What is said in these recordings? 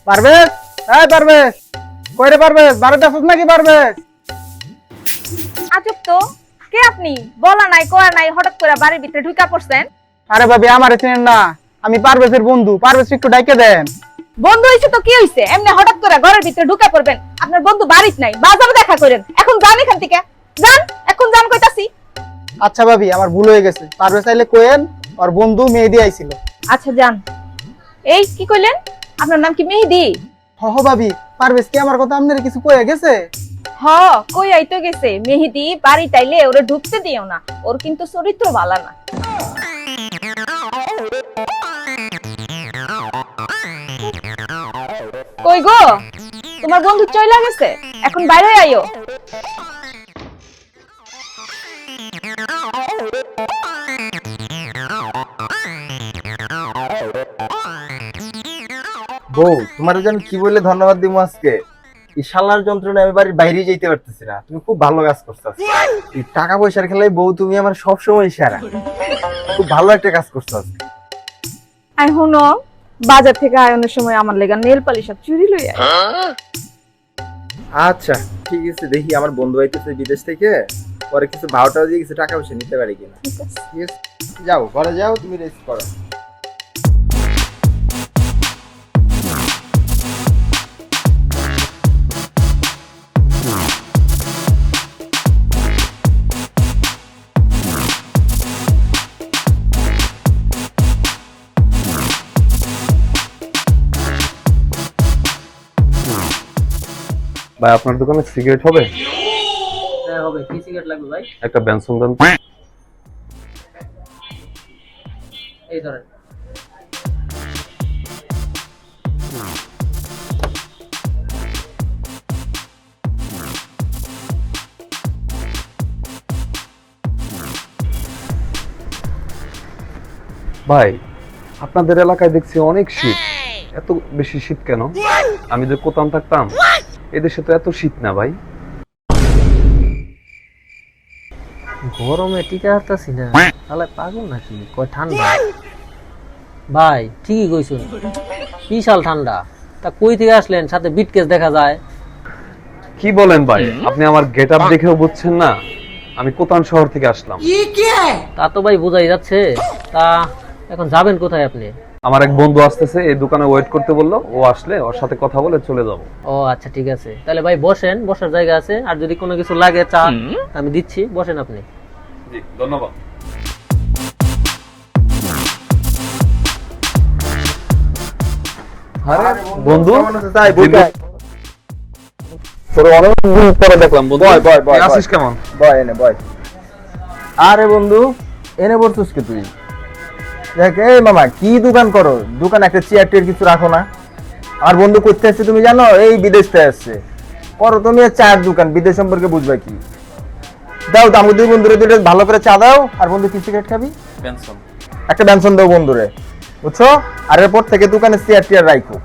পারবেশ, এই পারবেশ, কইরে পারবেশ, বাড়িতে আসছ নাকি পারবেশ? আজব তো, কে আপনি? বলা নাই কয়া নাই, হঠাৎ করে বাড়ির ভিতরে ঢুকা পড়ছেন। আরে ভাবি আমারে চেনেন না, আমি পারবেশের বন্ধু। পারবেশ একটু ডাইকে দেন। বন্ধু হইছে তো কি হইছে? এমনি হঠাৎ করে ঘরের ভিতরে ঢুকা পড়বেন? আপনার বন্ধু বাড়িতে নাই, বাজারে দেখা করেন। এখন যান এখান থেকে, যান, এখন যান কইতাছি। আচ্ছা ভাবি, আমার ভুল হয়ে গেছে। পারবেশ আইলে কোয়েন ওর বন্ধু মেহেদি আইছিল। আচ্ছা যান। এই কি কইলেন? আপনার নাম কি মেহেদি? হ ভাবি, পারবেশ কি আমার কথা আপনার কিছু কয়ে গেছে? হ, কই আইতো গেছে। মেহেদি বাড়ি তাইলে ওরে ঢুকতে দিও না, ওর কিন্তু চরিত্র ভালো না। কই গো, তোমার বন্ধু চইলা গেছে, এখন বাইরে আইও। বউ, তোমার যে আমি কি বলে ধন্যবাদ দিব আজকে। এই শালার যন্ত্রণায় আমি বাড়ির বাইরে যেতে পারতেছি না। তুমি খুব ভালো কাজ করছো আজকে। এই টাকা পয়সার খেলায় বউ তুমি আমার সব সময় সেরা। খুব ভালো একটা কাজ করছো আজকে। আই হুনো, বাজার থেকে আয়নের সময় আমার লেগা নেল পালিশ আর চুরি লই আই। আচ্ছা ঠিক আছে, দেখি আমার বন্ধু আইতেছে বিদেশ থেকে, পরে কিছু ভাওটাও দিয়ে কিছু টাকা পয়সা নিতে পারি কিনা। ঠিক আছে। ঠিক আছে, যাও ঘরে যাও, তুমি রেস্ট করো। ভাই আপনার দোকানে সিগারেট হবে? হ্যাঁ হবে। কি সিগারেট লাগবে ভাই? একটা বেনসন দেন তো। এই ধরেন। ভাই আপনাদের এলাকায় দেখছি অনেক শীত, এত বেশি শীত কেন? আমি যে কোথাও থাকতাম এদেশে তো এত শীত না ভাই। গরমে টিকা হারতাছি না, তাহলে পাগল নাকি? কয় ঠান্ডা। ভাই ঠিকই কইছুন, বিশাল ঠান্ডা। তা কই থেকে আসলেন? সাথে বিটকেস দেখা যায়। কি বলেন ভাই, আপনি আমার গেট আপ দেখেও বুঝছেন না আমি কোতান শহর থেকে আসলাম। তা তো ভাই বোঝাই যাচ্ছে। তা এখন যাবেন কোথায় আপনি? আমার এক বন্ধু আসতেছে, এই দোকানে ওয়েট করতে বললো, ও আসলে ওর সাথে কথা বলে চলে যাব। ও আচ্ছা ঠিক আছে, তাহলে ভাই বসেন, বসার জায়গা আছে। আর যদি কোনো কিছু লাগে চা আমি দিচ্ছি, বসেন আপনি। জি ধন্যবাদ। আরে বন্ধু, কেমন আছো? তাই বই দীর্ঘ- তোরে অনেক দিন পরে দেখলাম বন্ধু। বয়, বয়, বয়, তুই আছিস বয়। কেমন? বয় এনে বয়। আরে বন্ধু, এনে বলছিস কি তুই? দেখ এই মামা, কি দোকান করো? দোকান একটা চেয়ার টেয়ার কিছু রাখো না। আমার বন্ধু করতে আসছে তুমি জানো, এই বিদেশ থেকে আসছে। করো তুমি চায়ের দোকান, বিদেশ সম্পর্কে বুঝবা কি? দাও তো আমাকে দুই বন্ধুরে দুটো ভালো করে চা দাও। আর বন্ধু কি সিগারেট খাবি? বেনসন। একটা ব্যঞ্জন দাও বন্ধুরে, বুঝছো? আর এরপর থেকে দোকানে চেয়ার টেয়ার রাখো।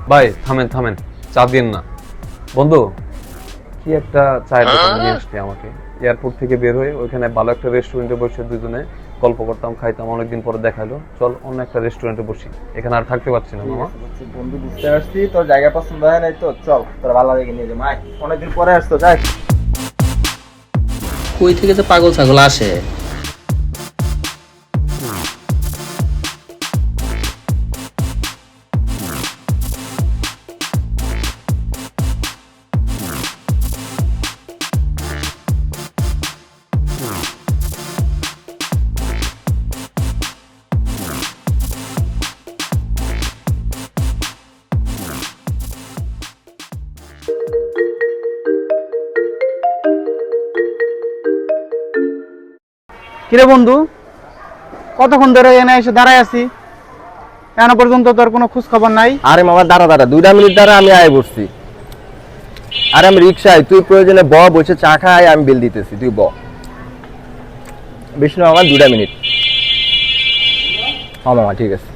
ভাই থামেন থামেন, চা দিন না। বন্ধু কি একটা চায়ের দোকান নিয়ে আসছে আমাকে। এয়ারপোর্ট থেকে বের হয়ে ওইখানে ভালো একটা রেস্টুরেন্টে বসে দুজনে গল্প করতাম, খাইতাম, অনেকদিন পরে দেখালো। চল অন্য একটা রেস্টুরেন্টে বসি, এখানে আর থাকতে পারছি না মামা। বন্ধু বুঝতে পারছি তোর জায়গা পছন্দ হয় নাই, তো চল তোর ভালো লাগে নিয়ে যাবো। আয়, অনেকদিন পরে আসতো, যাই। কই থেকে যে পাগল ছাগল আসে। কিরে বন্ধু, কতক্ষণ ধরে এনে এসে দাঁড়ায় আছি, এখনো পর্যন্ত তোর কোনো খোঁজ খবর নাই। আরে মামা দাঁড়া দাঁড়া, 2 মিনিট দ্বারা আমি আয় বসছি। আরে আমি রিক্সায়, তুই প্রয়োজনে বসে চা খাই, আমি বিল দিতেছি, তুই বেশি না মামা, 2 মিনিট। হ্যাঁ মামা ঠিক আছে।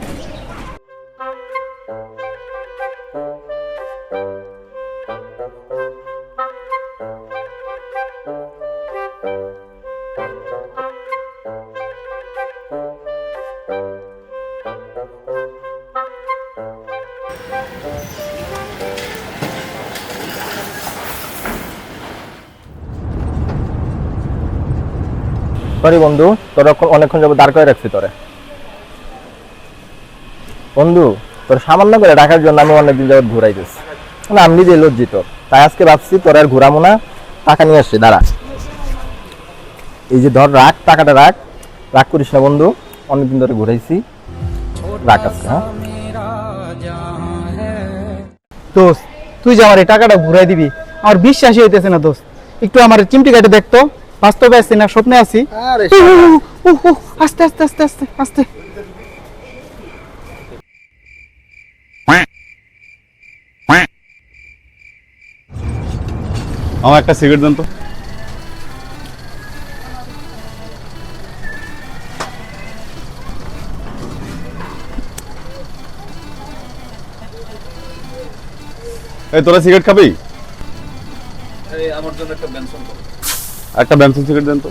সরি বন্ধু, তোর অনেকক্ষণ যাবো দাঁড় করে রাখছি তোরে। বন্ধু, তোর সামান্য করে ডাকার জন্য আমি অনেকদিন যাবত ঘুরাইতেছি, মানে আমি নিজে লজ্জিত, তাই আজকে ভাবছি তোর আর ঘুরাবো না, টাকা নিয়ে আসছি, দাঁড়া। এই যে ধর, রাখ টাকাটা, রাখ, রাগ করিস না বন্ধু, অনেকদিন ধরে ঘুরাইছি, রাখ আজকে। হ্যাঁ দোস্ত, তুই যে আমার এই টাকাটা ঘুরাই দিবি আমার বিশ্বাসই হইতেছে না দোস্ত। একটু আমার চিমটি কাটে দেখতো, বাস্তবে আছি না স্বপ্নে আছি? আরে আস্তে আস্তে আস্তে আস্তে আস্তে। আমার একটা সিগারেট দেন তো। এই তোরা সিগারেট খাবি? আমার জন্য একটা বেনসন করো। একটা বেনসন সিগারেট দেন তো।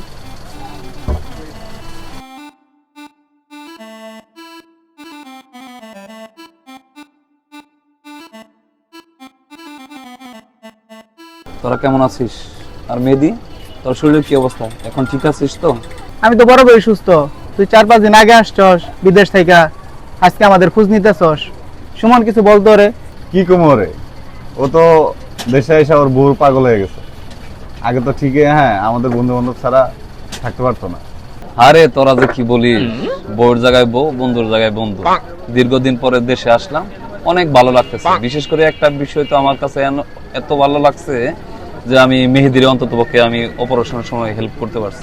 তোরা কেমন আছিস? আর মেহেদি, তোর শরীরের কি অবস্থা? এখন ঠিক আছিস তো? আমি তো বরাবরই সুস্থ। তুই 4-5 দিন আগে আসছস বিদেশ থেকে, আজকে আমাদের খোঁজ নিতেছস। সুমন কিছু বলতো রে? কি কোমরে, ও তো দেশে এসে ওর বউর পাগল হয়ে গেছে। আগে তো ঠিকই, হ্যাঁ, আমাদের বন্ধু বান্ধব ছাড়া থাকতে পারতো না। আরে তোরা যে কি বলিস, বউর জায়গায় বউ, বন্ধুর জায়গায় বন্ধু। দীর্ঘদিন পরে দেশে আসলাম, অনেক ভালো লাগতেছে। বিশেষ করে একটা বিষয় তো আমার কাছে এত ভালো লাগছে যে আমি মেহেদির অন্ততপক্ষে আমি অপারেশনের সময় হেল্প করতে পারছি।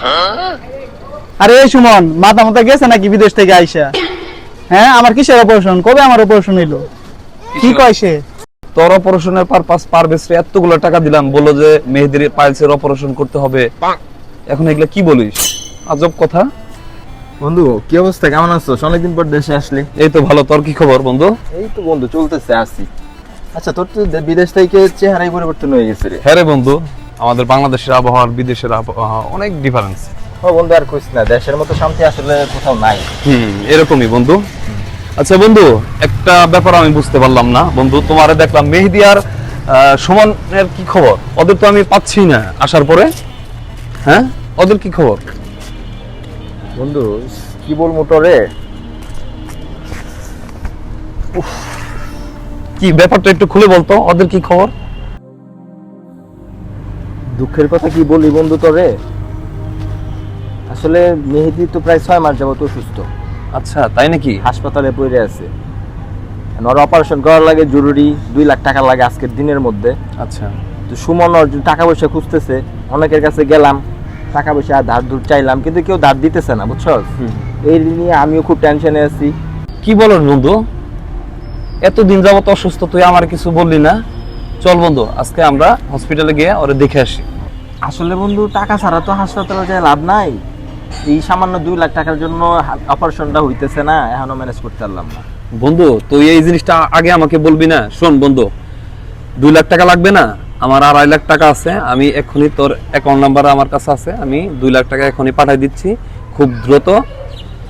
আরে এই সুমন, মাথা মাথা গেছে নাকি বিদেশ থেকে আইসা? হ্যাঁ, আমার কিসের অপারেশন? কবে আমার অপারেশন হইলো? কি কয় সে? তোর অপারেশনের পারপাস পারবেসরে এতগুলো টাকা দিলাম, বললো যে মেহেদির পাইলসের অপারেশন করতে হবে। এখন এগুলা কি বলিস? আজব কথা। বন্ধু, কি অবস্থা, কেমন আছো? অনেকদিন পর দেশে আসলি। এই তো ভালো, তোর কি খবর বন্ধু? এই তো বন্ধু চলতেছে, আসি। আচ্ছা, তোর তো বিদেশ থেকে চেহারাই পরিবর্তন হয়ে গেছে রে। হ্যাঁ রে বন্ধু, আমাদের বাংলাদেশের আবহাওয়া আর বিদেশের আবহাওয়া অনেক ডিফারেন্স। ও বন্ধু, আর কইস না, দেশের মতো শান্তি আসলে কোথাও নাই। এরকমই বন্ধু। আচ্ছা বন্ধু, একটা ব্যাপার আমি বুঝতে পারলাম না বন্ধু, তোমারে দেখলাম মেহেদি আর সুমনের কি খবর? ওদের তো আমি পাচ্ছি না আসার পরে। হ্যাঁ, ওদের কি খবর? বন্ধু, কি বলবো তোরে, কি ব্যাপারটা একটু খুলে বলতো, ওদের কি খবর? দুঃখের কথা কি বলি বন্ধু তোরে, আসলে মেহেদি তো প্রায় 6 মাস যাবত অসুস্থ, আচ্ছা তাই নাকি? হাসপাতালে পড়ে আছে। ওর অপারেশন করার লাগে, জরুরি 2 লাখ টাকা লাগে আজকের দিনের মধ্যে। আচ্ছা, তো সুমন ওর টাকা পয়সা খুঁজতেছে, অনেকের কাছে গেলাম, টাকা পয়সা ধার ধুর চাইলাম, কিন্তু কেউ ধার দিতেছে না, বুঝছস? এই নিয়ে আমিও খুব টেনশনে আছি। কি বলো বন্ধু, এতদিন যাবত অসুস্থ, তুই আমার কিছু বললি না? চল বন্ধু, আজকে আমরা হসপিটালে গিয়ে ওরে দেখে আসি। আসলে বন্ধু, টাকা ছাড়া তো হাসপাতালে যায় লাভ নাই। এই সামান্য 2 লাখ টাকার জন্য অপারেশনটা হইতেছে না, এখনো ম্যানেজ করতে পারলাম না। বন্ধু, তুই এই জিনিসটা আগে আমাকে বলবি না? শোন বন্ধু, 2 লাখ টাকা লাগবে না, আমার 2.5 লাখ টাকা আছে, আমি এখনই তোর অ্যাকাউন্ট নাম্বার আমার কাছে আছে, আমি 2 লাখ টাকা এখনই পাঠিয়ে দিচ্ছি। খুব দ্রুত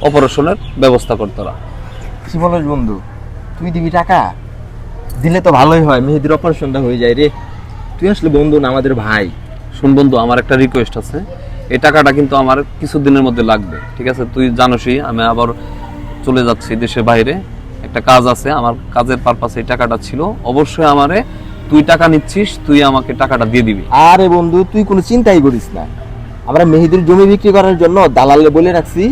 অপারেশনের ব্যবস্থা কর তোরা। কি বলিস বন্ধু, তুই দিবি টাকা? দিলে তো ভালোই হয়, মেহেদির অপারেশনটা হয়ে যায় রে। তুই আসলে বন্ধু না, আমাদের ভাই। শোন বন্ধু, আমার একটা রিকোয়েস্ট আছে, এই টাকাটা কিন্তু আমার কিছু দিনের মধ্যে লাগবে, ঠিক আছে? তুই জানোসই আমি আবার চলে যাচ্ছি দেশের বাইরে, একটা কাজ আছে, আমার কাজের পারপাসে এই টাকাটা ছিল। অবশ্যই আমারে, তুই টাকা নিচ্ছিস, তুই আমাকে টাকাটা দিয়ে দিবি। আরে বন্ধু, তুই কোনো চিন্তাই করিস না, আমরা মেহেদির জমি বিক্রি করার জন্য দালালে বলে রাখছি,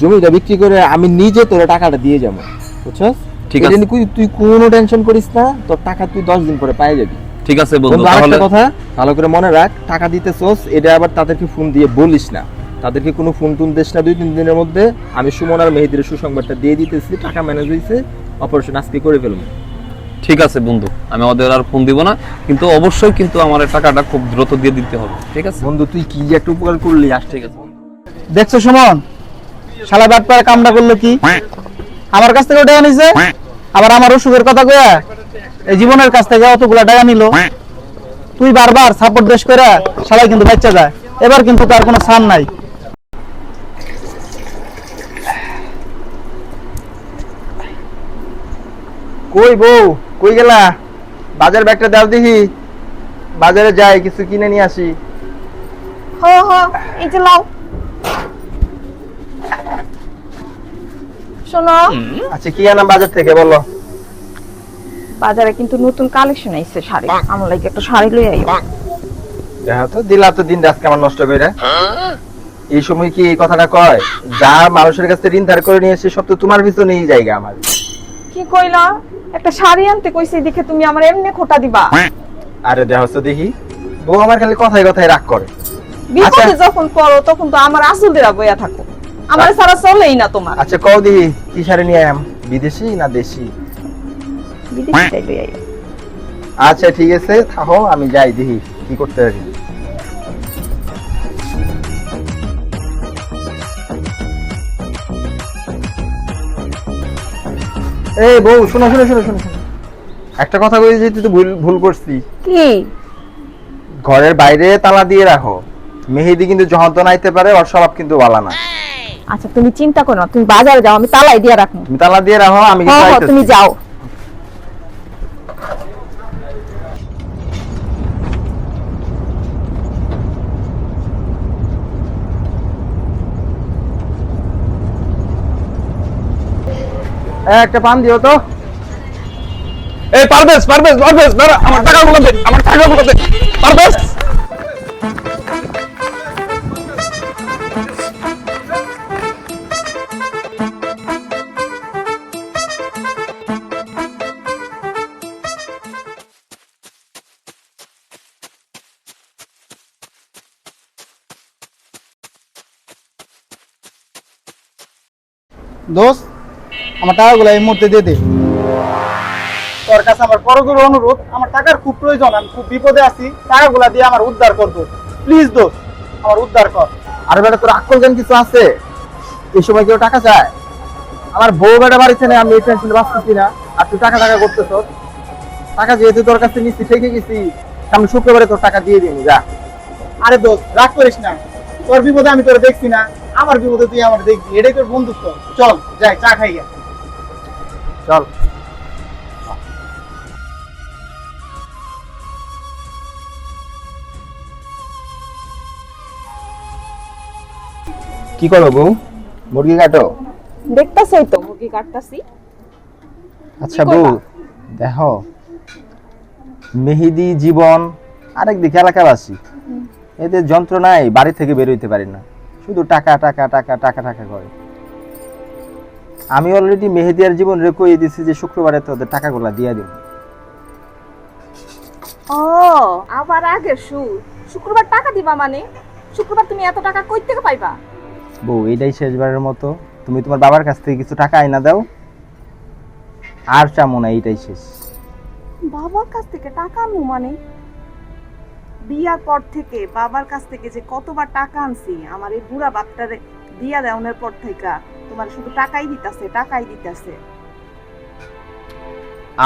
জমিটা বিক্রি করে আমি নিজে তোর টাকাটা দিয়ে যাবো, বুঝছস? ঠিক আছে, তুই কোনো টেনশন করিস না, তোর টাকা তুই 10 দিন পরে পেয়ে যাবি। ঠিক আছে বন্ধু। বন্ধু, তাহলে আরেকটা কথা ভালো করে মনে রাখ, টাকা দিতেছস এটা আবার তাদেরকে ফোন দিয়ে বলিস না, তাদেরকে কোনো ফোন টোন দিস না। 2-3 দিনের মধ্যে আমি সুমন আর মেহেদির সুসংবাদটা দিয়ে দিতেছি, টাকা ম্যানেজ হয়েছে, অপারেশন আজকে করে ফেলবো। ঠিক আছে বন্ধু, আমি ওদের আর ফোন দিব না, কিন্তু অবশ্যই কিন্তু আমার এই টাকাটা খুব দ্রুত দিয়ে দিতে হবে, ঠিক আছে? বন্ধু, তুই কি যে একটা উপকার করলি, ঠিক আছে। দেখছো সুমন, শালা বাটপার কামটা করলো কি? আমার কাছ থেকে টাকা নিছে, আবার আমার অসুখের কথা কয়া এই জীবনের কাছ থেকে অতগুলা টাকা নিল। তুই বারবার সাপোর্ট দেশ করে শালাই কিন্তু বাচ্চা যায়, এবার কিন্তু তার কোনো ছাড় নাই। কই বউ, কই গেলা? বাজার ব্যাগটা দাও দেখি, বাজারে যাই কিছু কিনে নিয়ে আসি। হ হ, এই যে লাও। শোনো, আচ্ছা কি আনাম বাজার থেকে বলো? বাজারে কিন্তু নতুন কালেকশন আইছে শাড়ি, আমার লাগি একটা শাড়ি লই আইও। দেখো তো দিলা তো দিন রাত কেমন নষ্ট কইরা। এই সময় কি এই কথাটা কয়? যা মানুষের কাছে ঋণ ধার করে নিয়ে এসে সব তো তোমার পিছনেই জায়গা আমার। কি কইলা? একটা শাড়ি আনতে কইছি দেখে তুমি আমার এমনি খোটা দিবা? আরে দেখো তো দেখি, বউ আমার খালি কথায় কথায় রাগ করে। বিপদে আচ্ছা। যখন পড়ো তখন তো আমার আসল দেরা বইয়া থাকো, আমার সারা চলেই না তোমার। আচ্ছা কও দিহি কি শাড়ি নিয়ে আয়াম, বিদেশি না দেশি? বিদেশি চাই লই আইও। আচ্ছা ঠিক আছে থাকো, আমি যাই দেখি কি করতে পারি। এই বউ শোনো শোনো শোনো শোনো শোনো। একটা কথা কই যে তুই তো ভুল ভুল করছিস। কি? ঘরের বাইরে তালা দিয়ে রাখো। মেহেদি কিন্তু যখন আইতে পারে, ওর স্বভাব কিন্তু ভালো না। আচ্ছা তুমি চিন্তা করো না, তুমি বাজারে যাও, আমি তালাই দিয়া রাখবো। তুমি তালা দিয়ে রাখো, আমি কিন্তু হ্যাঁ আইতাছি। তুমি যাও। একটা পান দিও তো। এই পারভেজ পারভেজ পারভেজ দাঁড়া, আমার টাকাগুলো দে, আমার টাকাগুলো দে পারভেজ। দোস্ত, আমার টাকাগুলো এই মুহূর্তে দিয়ে দে। তোর কাছে আমার বড় অনুরোধ, আমার টাকার খুব প্রয়োজন, আমি খুব বিপদে আছি, টাকাগুলো দিয়ে আমার উদ্ধার কর দোস্ত। প্লিজ দোস্ত, আমার উদ্ধার কর। আরে বেটা তোর আকল জ্ঞান কিছু আছে? এই সময় কেউ টাকা চায়? আমার বউ বেটা বাড়িতে নেই, আমি এই টেনশনে বাঁচতেছি না, আর তুই টাকা টাকা করতেছ। টাকা যেহেতু তোর কাছে নিচ্ছি, থেকে গেছি, সামনে শুক্রবারে তোর টাকা দিয়ে দিবি, যা। আরে দোস্ত রাগ করিস না, তোর বিপদে আমি তোর দেখছি না, আমার বিপদে তুই আমার দেখবি, এটাই তোর বন্ধুত্ব। চল যাই, চা খাই গা। চল। কি করো বউ? মুরগি কাটো? দেখতাছই তো মুরগি কাটতাছি। আচ্ছা বউ দেখো, মেহেদি জীবন আরেক দিকে এলাকাবাসী, এদের যন্ত্রণায় বাড়ি থেকে বের হইতে পারি না, শুধু টাকা টাকা টাকা টাকা টাকা করে। আমি অলরেডি মেহেদি আর জীবন রে কইয়ে দিছি যে শুক্রবারে তোদের টাকাগুলা দিয়ে দিব। ও আবার আগের সুর, শুক্রবার টাকা দিবা মানে? শুক্রবার তুমি এত টাকা কই থেকে পাইবা? বউ এইটাই শেষবারের মতো, তুমি তোমার বাবার কাছ থেকে কিছু টাকা আইনা দাও, আর চামো না, এইটাই শেষ। বাবার কাছ থেকে টাকা আনবো মানে? বিয়ার পর থেকে বাবার কাছ থেকে যে কতবার টাকা আনছি, আমার এই বুড়া বাপটারে দিয়া দেওয়ার পর থেকে তোমার শুধু টাকাই দিতাছে টাকাই দিতাছে।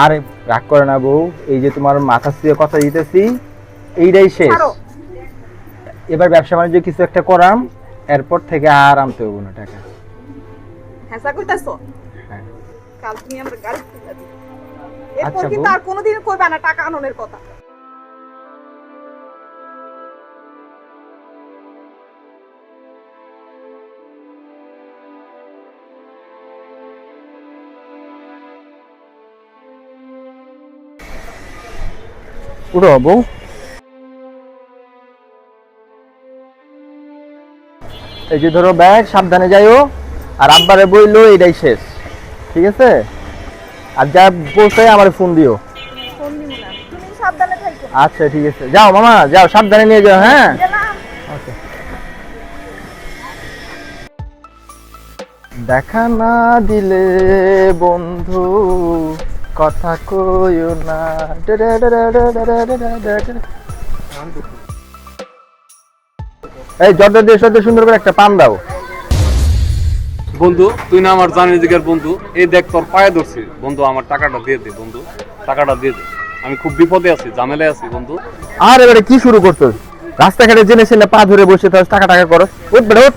আরে রাগ করে না বউ, এই যে তোমার মাথা ছুঁয়ে কথা দিতেছি, এইটাই শেষ। ছাড়ো। এবার ব্যবসা বাণিজ্য কিছু একটা করাম, এরপর থেকে আর আনতে হবো না টাকা। হেসা কইতাছো? হ্যাঁ। কাল তুমি আমার গাড়ি খুলে দিবে, এরপর আচ্ছা কিন্তু বউ। আর কোনোদিন কইবা না টাকা আননের কথা। উঠো বউ। এই যে ধরো ব্যাগ, সাবধানে যাইও, আর আব্বারে বইলো এটাই শেষ, ঠিক আছে? আর যা বলছে আমার ফোন দিও। ফোন দিমু না, তুমি সাবধানে থাকো। আচ্ছা ঠিক আছে, যাও মামা, যাও সাবধানে নিয়ে যাও। হ্যাঁ গেলাম। ওকে। দেখা না দিলে বন্ধু কথা কইও না। এই জর্দা দিয়ে সদ্য সুন্দর করে একটা পান দাও। বন্ধু তুই না আমার জানিস দিকের বন্ধু, এই দেখ তোর পায়ে ধরছি বন্ধু, আমার টাকাটা দিয়ে দে বন্ধু, টাকাটা দিয়ে দে, আমি খুব বিপদে আছি, ঝামেলায় আছি বন্ধু। আর এবারে কি শুরু করছস? রাস্তাঘাটে জেনে ছেলে পা ধরে বসে থাকস, টাকা টাকা করস। উঠ বেটা উঠ।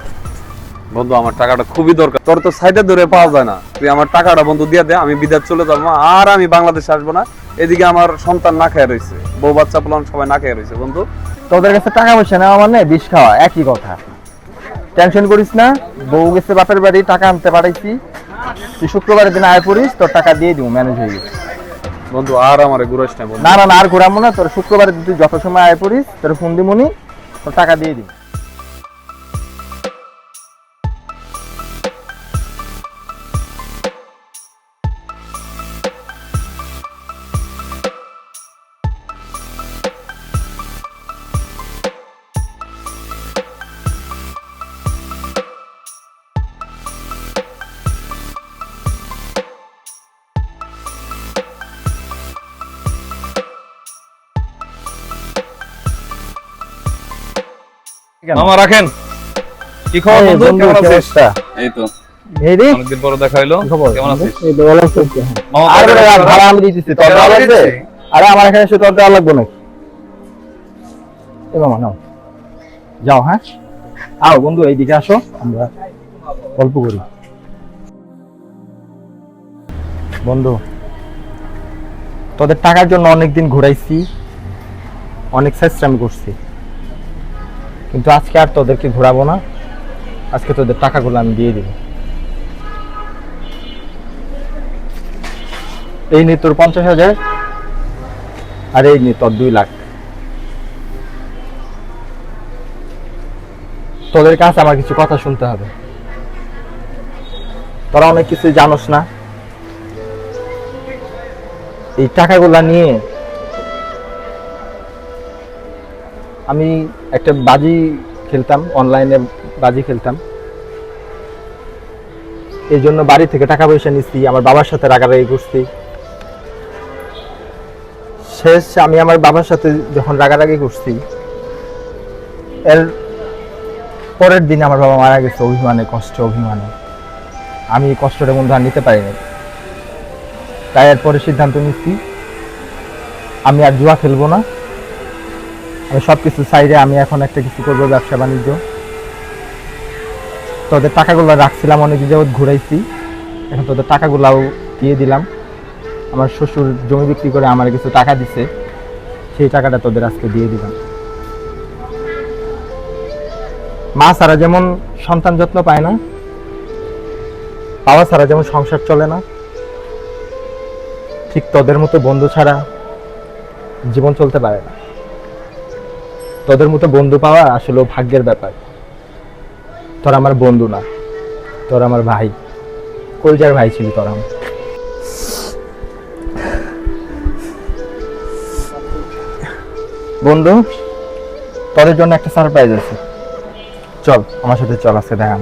বন্ধু আমার টাকাটা খুবই দরকার, তোর তো সাইডে ধরে পাওয়া যায় না, তুই আমার টাকাটা বন্ধু দিয়ে দে, আমি বিদেশ চলে যাবো, আর আমি বাংলাদেশে আসবো না। এদিকে আমার সন্তান না খেয়ে রয়েছে, বউ বাচ্চা পোলান সবাই না খেয়ে রয়েছে বন্ধু। তোদের কাছে টাকা পয়সা নেওয়া মানে বিষ খাওয়া, একই কথা। টেনশন করিস না, বউ গেছে বাপের বাড়ি, টাকা আনতে পাঠাইছি, তুই শুক্রবারের দিন আয় পড়িস, তোর টাকা দিয়ে দিব, ম্যানেজ হয়ে গেছে। বন্ধু আর আমার ঘুরাইস না বন্ধু। না না না, আর ঘুরাবো না, তোর শুক্রবারের দিন তুই যত সময় আয় পড়িস তোর ফোন দিমুনি, তোর টাকা দিয়ে দিব। মামা রাখেন। কি খবর এই বন্ধু, বন্ধু, কেমন কি আছিস? অবস্থা? এই তো এই রে, অনেকদিন পরে দেখা হইলো। কি খবর? কেমন আছিস? এই তো ভালো আছি। মামা আরে বাইরে ভাই, আছো? ভাড়া আমি দিতেছি, তোর দেওয়া লাগবে? দিচ্ছি। আরে আমার এখানে এসে তোর দেওয়া লাগবে নাকি? এ মামা নাও, যাও। হ্যাঁ, আও বন্ধু, এইদিকে আসো, আমরা গল্প করি। বন্ধু, তোদের টাকার জন্য অনেকদিন ঘুরাইছি, অনেক চেষ্টা করছি, কিন্তু আজকে আর তোদেরকে ঘোরাবো না। আজকে তোদের টাকাগুলো আমি দিয়ে দিব। এই নে তোর 50,000, আর এই নে তোর 2 লাখ। তোদের কাছে আমার কিছু কথা শুনতে হবে। তোরা অনেক কিছু জানোস না। এই টাকাগুলা নিয়ে আমি একটা বাজি খেলতাম, অনলাইনে বাজি খেলতাম। এই জন্য বাড়ি থেকে টাকা পয়সা নিচ্ছি, আমার বাবার সাথে রাগারাগি করছি। শেষ আমি আমার বাবার সাথে যখন রাগারাগি করছি, এর পরের দিন আমার বাবা মারা গেছে অভিমানে, কষ্ট অভিমানে। আমি এই কষ্টটা বন্ধু আর নিতে পারিনি, তাই এরপরে সিদ্ধান্ত নিচ্ছি আমি আর জুয়া খেলবো না। আমি সবকিছু সাইডে আমি এখন একটা কিছু করবো, ব্যবসা বাণিজ্য। তোদের টাকাগুলো রাখছিলাম, অনেক যাবত ঘুরাইছি, এখন তোদের টাকাগুলাও দিয়ে দিলাম। আমার শ্বশুর জমি বিক্রি করে আমার কিছু টাকা দিছে, সেই টাকাটা তোদের আজকে দিয়ে দিলাম। মা ছাড়া যেমন সন্তান যত্ন পায় না, বাবা ছাড়া যেমন সংসার চলে না, ঠিক তোদের মতো বন্ধু ছাড়া জীবন চলতে পারে না। তোদের মতো বন্ধু পাওয়া আসলে ভাগ্যের ব্যাপার। তোর আমার বন্ধু না, তোর আমার ভাই, কলজার ভাই ছিলি তোর আমার। বন্ধু, তোদের জন্য একটা সারপ্রাইজ আছে, চল আমার সাথে, চল আজকে দেখা।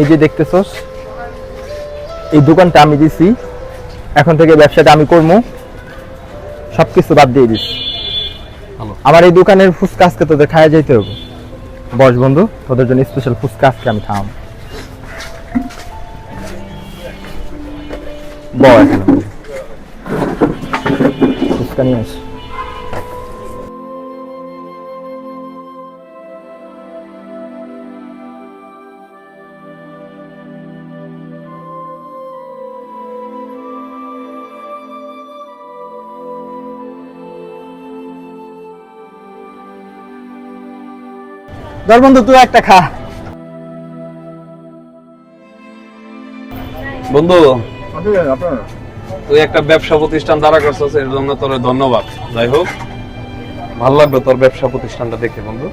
এই যে দেখতেছস, এই দোকানটা আমি দিছি, এখন থেকে ব্যবসাটা আমি করবো, সবকিছু বাদ দিয়ে দিস। আমার এই দোকানের ফুচকা আজকে তোদের খাওয়া যাইতে হবে। বস বন্ধু, তোদের জন্য স্পেশাল ফুচকা আজকে আমি খাওয়াবো। এখানে ফুচকা নিয়ে আস। ধর বন্ধু, তুই একটা খা। বন্ধু, তুই একটা ব্যবসা প্রতিষ্ঠান দাঁড়া করছিস, এর জন্য তোর ধন্যবাদ। যাই হোক, ভালো লাগলো তোর ব্যবসা প্রতিষ্ঠানটা দেখে বন্ধু।